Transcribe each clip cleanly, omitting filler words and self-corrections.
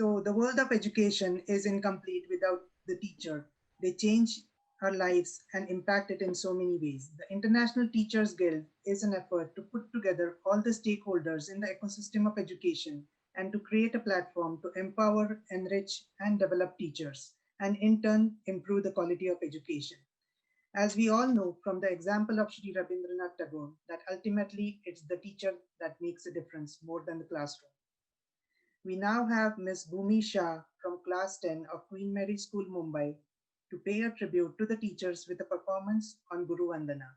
So the world of education is incomplete without the teacher. They change our lives and impact it in so many ways. The International Teachers Guild is an effort to put together all the stakeholders in the ecosystem of education and to create a platform to empower, enrich, and develop teachers, and in turn improve the quality of education. As we all know from the example of Shri Rabindranath Tagore, that ultimately it's the teacher that makes a difference more than the classroom. We now have Ms. Bhumi Shah from class 10 of Queen Mary School, Mumbai, to pay a tribute to the teachers with a performance on Guru Vandana.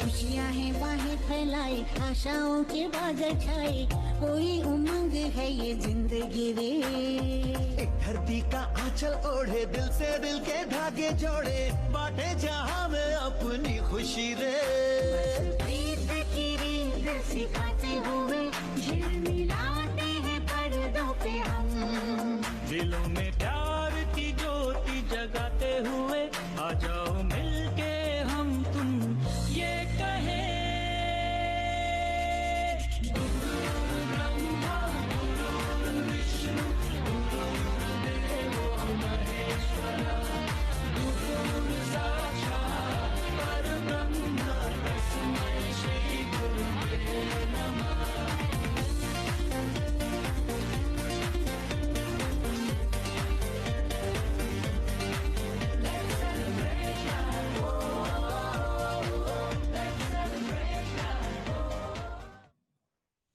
खुशियाँ हैं बाहें फैलाई आशाओं के बादल छाए कोई उमंग है ये जिंदगी रे एक धरती का आंचल ओढ़े दिल से दिल के धागे जोड़े बांटे जहां में अपनी खुशी रे प्रीत की रीत सिखाते हुए झिलमिलाते हैं पर्दों पे हम दिलों में प्यार की ज्योति जगाते हुए आ जाओ मिलके हम तुम ये कहे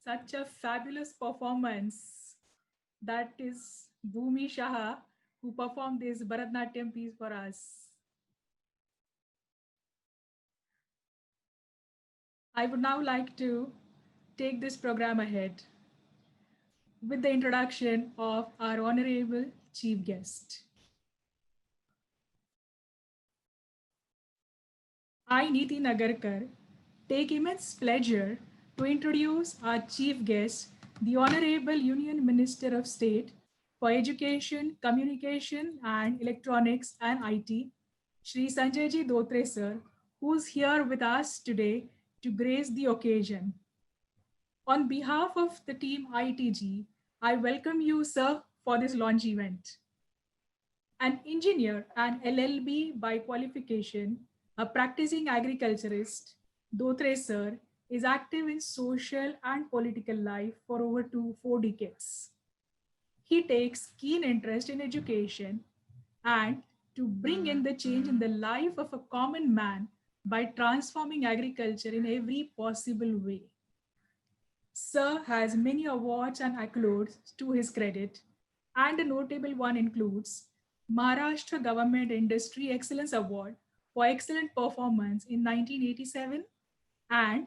Such a fabulous performance. That is Bhumi Shah, who performed this Bharatnatyam piece for us. I would now like to take this program ahead with the introduction of our honorable chief guest. I, Neeti Nagarkar, take immense pleasure to introduce our chief guest, the Honorable Union Minister of State for Education, Communication and Electronics and IT, Shri Sanjayji Dhotre sir, who's here with us today to grace the occasion. On behalf of the team ITG, I welcome you, sir, for this launch event. An engineer and LLB by qualification, a practicing agriculturist, Dhotre sir is active in social and political life for over 4 decades. He takes keen interest in education and to bring in the change in the life of a common man by transforming agriculture in every possible way. Sir has many awards and accolades to his credit, and a notable one includes Maharashtra Government Industry Excellence Award for excellent performance in 1987 and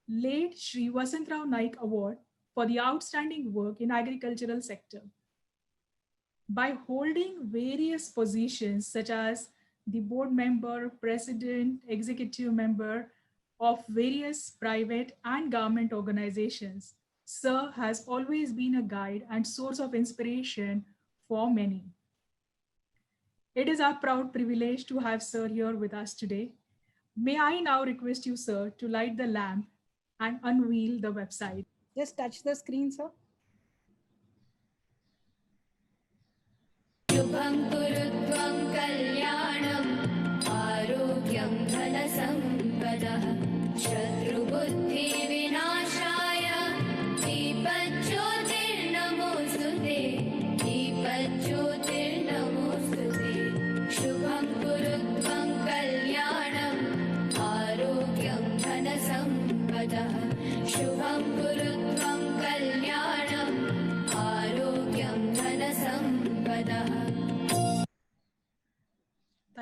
late Shri Vasantrao Naik Award for the outstanding work in agricultural sector. By holding various positions such as the board member, president, executive member of various private and government organizations, Sir has always been a guide and source of inspiration for many. It is our proud privilege to have Sir here with us today. May I now request you, sir, to light the lamp and unveil the website. Just touch the screen, sir. Shubham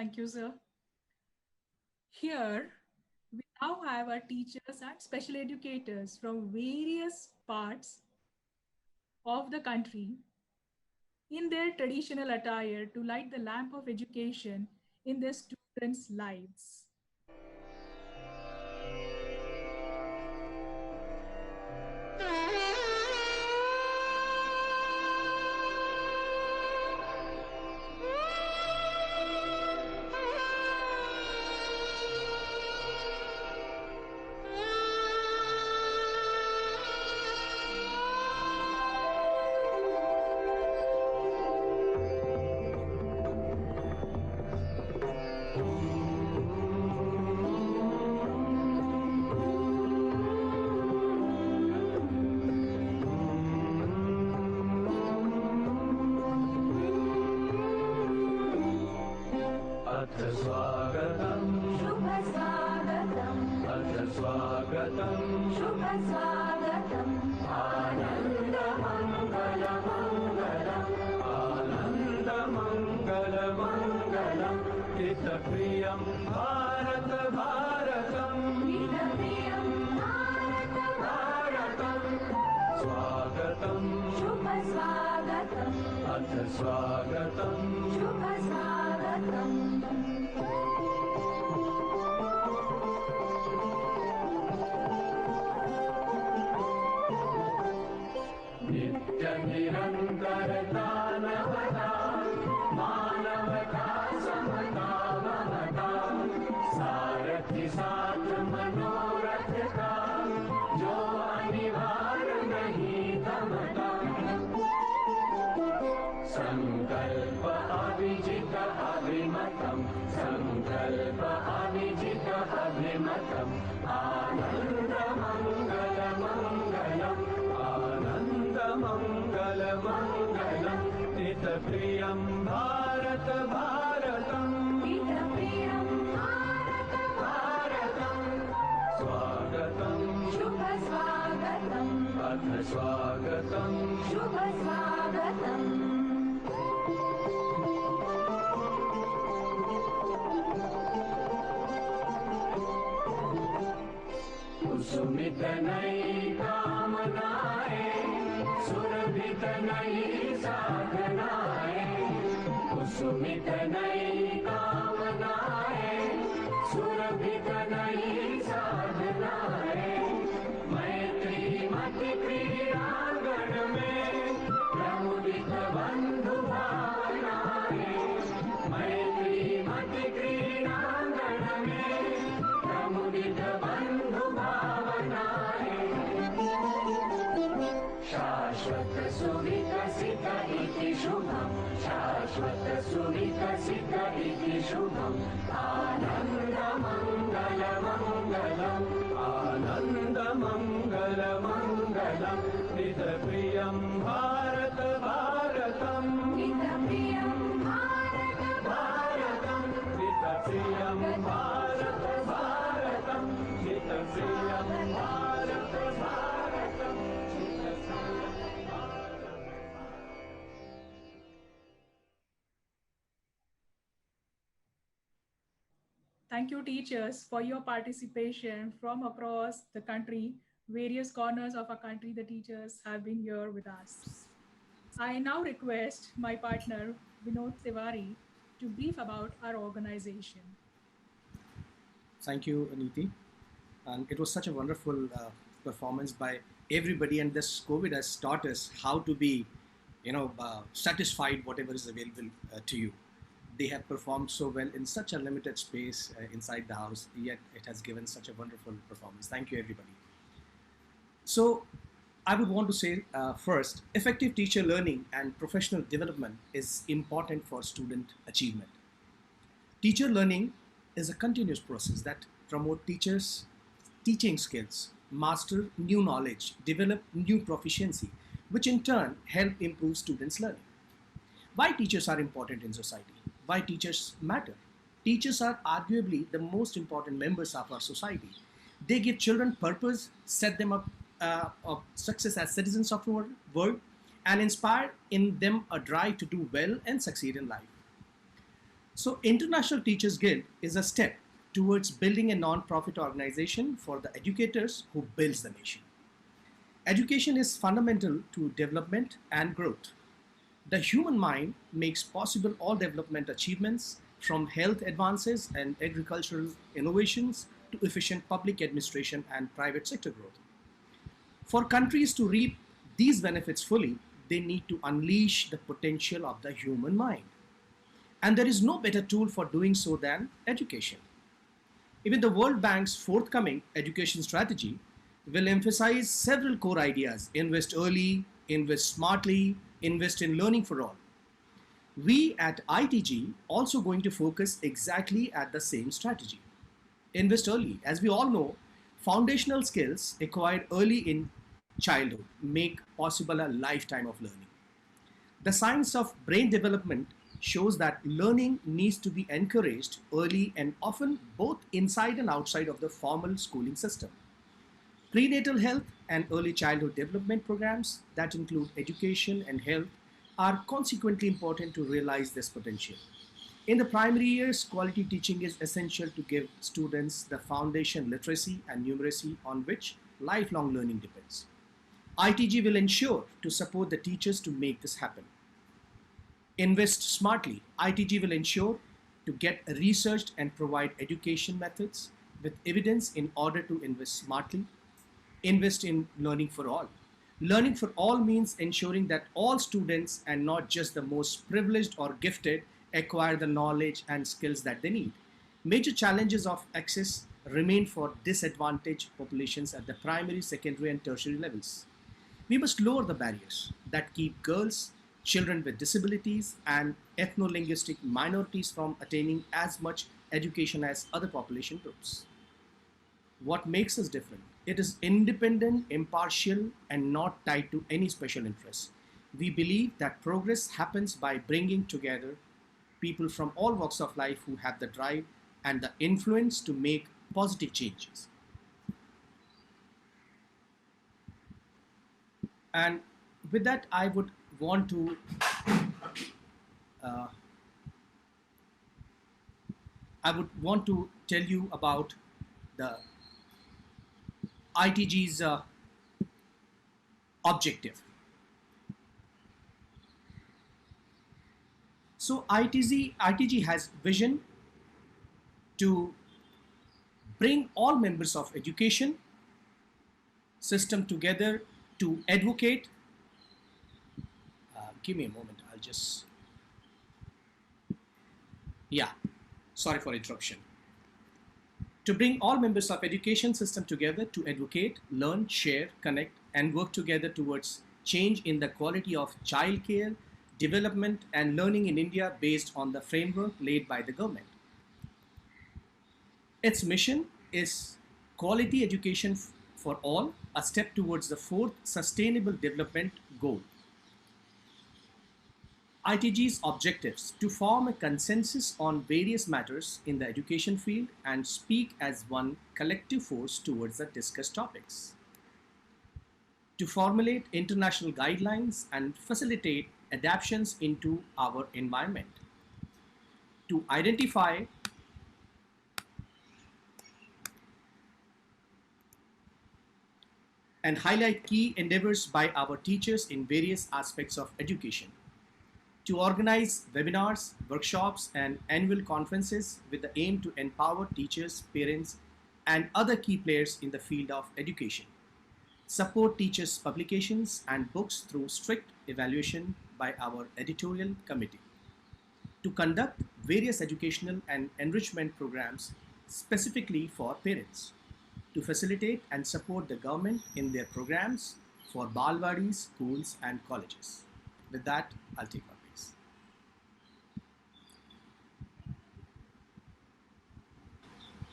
Thank you, sir. Here, we now have our teachers and special educators from various parts of the country in their traditional attire to light the lamp of education in their students' lives. अथ स्वागतम् शुभ स्वागतम् अथ स्वागतम् शुभ स्वागतम् आनन्दमङ्गलमङ्गलम् आनन्दमङ्गलमङ्गलम् हितप्रियं भारत भारतम् हितप्रियं भारत भारतम् स्वागतम् शुभ स्वागतम् अथ स्वागतम् शुभ स्वागतम् नित्यनिरन्तरता नवता मानवता समता ममता सारथि साथ मनोरथ का जो अनिवार्य नहीं थमता संकल्प अविजित अभिमतम् संकल्प अविजित अभिमतम् आनन्दमङ्गलमङ्गलम् आनन्दमङ्गलमङ्गलम् हितप्रियं भारत भारतम् हितप्रियं भारत भारतम् स्वागतम् शुभ स्वागतम् अथ स्वागतम् शुभ स्वागतम् कुसुमित नई कामनाएं सुरभित नई साधनाएं कुसुमित नई कामनाएं सुरभित नई साधनाएं मैत्री मत क्रीड़ांगण में प्रमुदित बंधु भावनाएं मैत्री मत क्रीड़ांगण में प्रमुदित बंधु भावनाएं शाश्वत सुविकसित इति शुभम् शाश्वत सुविकसित इति शुभम् आनन्दमङ्गलमङ्गलम् आनन्दमङ्गलमङ्गलम् हितप्रियं भारत भारतम् हितप्रियं भारत भारतम् हितप्रियं भारत भारतम् हितप्रियं भारत भारतम् Thank you, teachers, for your participation from across the country. Various corners of our country, the teachers have been here with us. I now request my partner, Vinod Tiwari, to brief about our organization. Thank you, Aniti. And it was such a wonderful performance by everybody. And this COVID has taught us how to be, satisfied whatever is available to you. They have performed so well in such a limited space inside the house, yet it has given such a wonderful performance. Thank you, everybody. So I would want to say first, effective teacher learning and professional development is important for student achievement. Teacher learning is a continuous process that promotes teachers' teaching skills, master new knowledge, develop new proficiency, which in turn help improve students' learning. Why teachers are important in society? Why teachers matter? Teachers are arguably the most important members of our society. They give children purpose, set them up of success as citizens of our world, and inspire in them a drive to do well and succeed in life. So, International Teachers Guild is a step towards building a non-profit organization for the educators who builds the nation. Education is fundamental to development and growth. The human mind makes possible all development achievements, from health advances and agricultural innovations to efficient public administration and private sector growth. For countries to reap these benefits fully, they need to unleash the potential of the human mind. And there is no better tool for doing so than education. Even the World Bank's forthcoming education strategy will emphasize several core ideas: invest early, invest smartly, invest in learning for all. We at ITG also going to focus exactly at the same strategy. Invest early. As we all know, foundational skills acquired early in childhood make possible a lifetime of learning. The science of brain development shows that learning needs to be encouraged early and often both inside and outside of the formal schooling system. Prenatal health and early childhood development programs that include education and health are consequently important to realize this potential. In the primary years, quality teaching is essential to give students the foundation literacy and numeracy on which lifelong learning depends. ITG will ensure to support the teachers to make this happen. Invest smartly. ITG will ensure to get researched and provide education methods with evidence in order to invest smartly. Invest in learning for all. Learning for all means ensuring that all students and not just the most privileged or gifted acquire the knowledge and skills that they need. Major challenges of access remain for disadvantaged populations at the primary, secondary, and tertiary levels. We must lower the barriers that keep girls, children with disabilities, and ethno-linguistic minorities from attaining as much education as other population groups. What makes us different? It is independent, impartial, and not tied to any special interest. We believe that progress happens by bringing together people from all walks of life who have the drive and the influence to make positive changes. And with that, I would want to uh, tell you about the ITG's objective. So ITG has vision to bring all members of education system together to advocate. Give me a moment. I'll just. Yeah, sorry for interruption. To bring all members of education system together to advocate, learn, share, connect, and work together towards change in the quality of childcare, development, and learning in India based on the framework laid by the government. Its mission is quality education for all, a step towards the fourth sustainable development goal. ITG's objectives: to form a consensus on various matters in the education field and speak as one collective force towards the discussed topics. To formulate international guidelines and facilitate adaptations into our environment. To identify and highlight key endeavors by our teachers in various aspects of education. To organize webinars, workshops, and annual conferences with the aim to empower teachers, parents, and other key players in the field of education. Support teachers' publications and books through strict evaluation by our editorial committee. To conduct various educational and enrichment programs specifically for parents. To facilitate and support the government in their programs for Balwadis, schools, and colleges. With that, I'll take my place.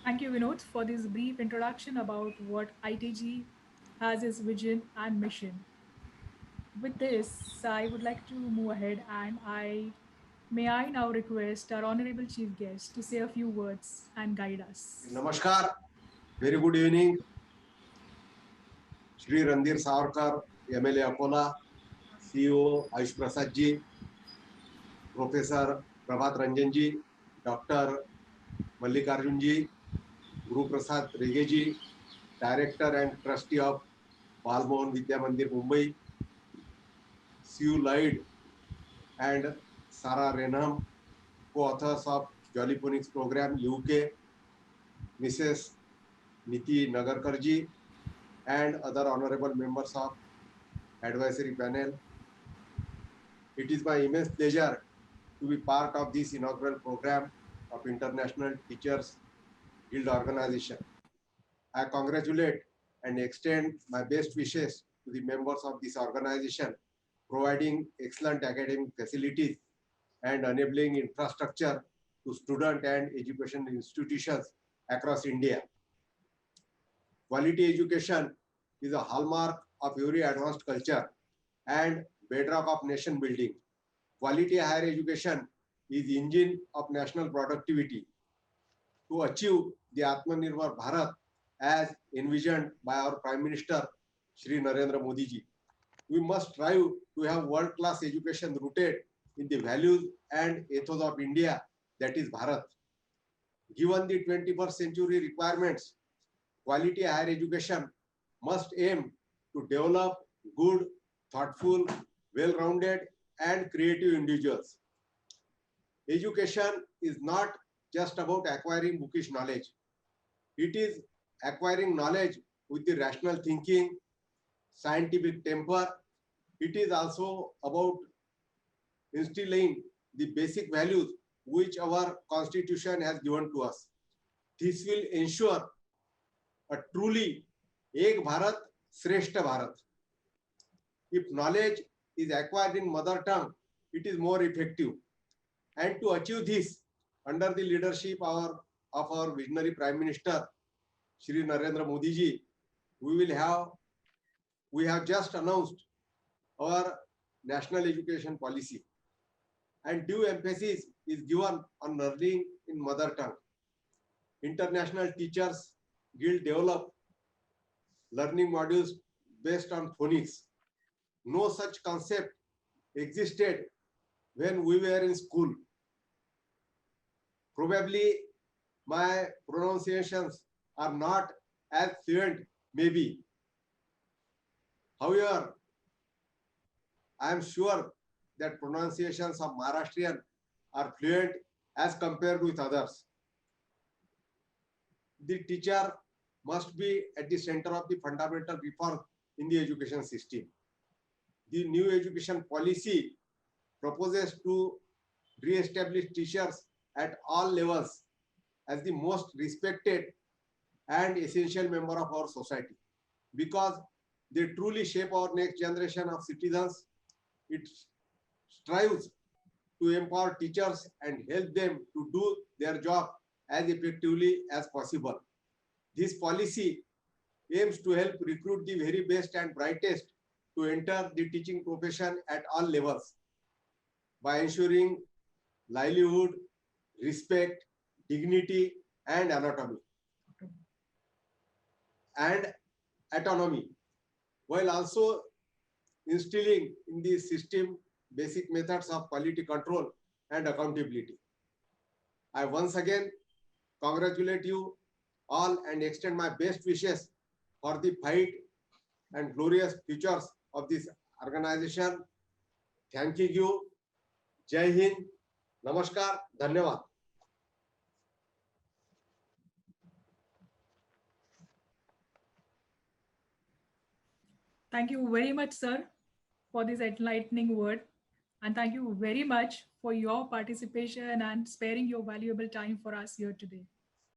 Thank you, Vinod, for this brief introduction about what ITG has its vision and mission. With this, I would like to move ahead and I now request our honorable chief guest to say a few words and guide us. Namaskar, very good evening. Shri Randhir Savarkar, MLA Akola, CEO Ayush Prasad ji, Professor Prabhat Ranjan ji, Dr. Mallikarjun ji, Guru Prasad Rege ji, Director and Trustee of Balmohan Vidya Mandir, Mumbai, Sue Lloyd and Sarah Renham, co-authors of Jolly Phonics Program UK, Mrs. Niti Nagarkar ji, and other honorable members of advisory panel. It is my immense pleasure to be part of this inaugural program of International Teachers Guild Organization. I congratulate and extend my best wishes to the members of this organization, providing excellent academic facilities and enabling infrastructure to student and education institutions across India. Quality education is a hallmark of every advanced culture and bedrock of nation building. Quality higher education is engine of national productivity. To achieve the Atmanirbhar Bharat as envisioned by our Prime Minister, Shri Narendra Modi ji, we must strive to have world-class education rooted in the values and ethos of India, that is Bharat. Given the 21st century requirements, quality higher education must aim to develop good, thoughtful, well-rounded, and creative individuals. Education is not just about acquiring bookish knowledge. It is acquiring knowledge with the rational thinking, scientific temper. It is also about instilling the basic values which our constitution has given to us. This will ensure a truly Ek Bharat, Shrestha Bharat. If knowledge is acquired in mother tongue, it is more effective. And to achieve this, under the leadership of our visionary Prime Minister, Shri Narendra Modi ji, we have just announced our national education policy. And due emphasis is given on learning in mother tongue. International Teachers Guild developed learning modules based on phonics. No such concept existed when we were in school. Probably my pronunciations are not as fluent, maybe. However, I am sure that pronunciations of Maharashtrian are fluent as compared with others. The teacher must be at the center of the fundamental reform in the education system. The new education policy proposes to re-establish teachers at all levels as the most respected and essential member of our society, because they truly shape our next generation of citizens. It strives to empower teachers and help them to do their job as effectively as possible. This policy aims to help recruit the very best and brightest to enter the teaching profession at all levels by ensuring livelihood, respect, dignity, and autonomy, while also instilling in the system basic methods of quality control and accountability. I once again congratulate you all and extend my best wishes for the fight and glorious futures of this organization. Thank you. Jai Hind. Namaskar. Dhanyavad. Thank you very much, sir, for this enlightening word. And thank you very much for your participation and sparing your valuable time for us here today.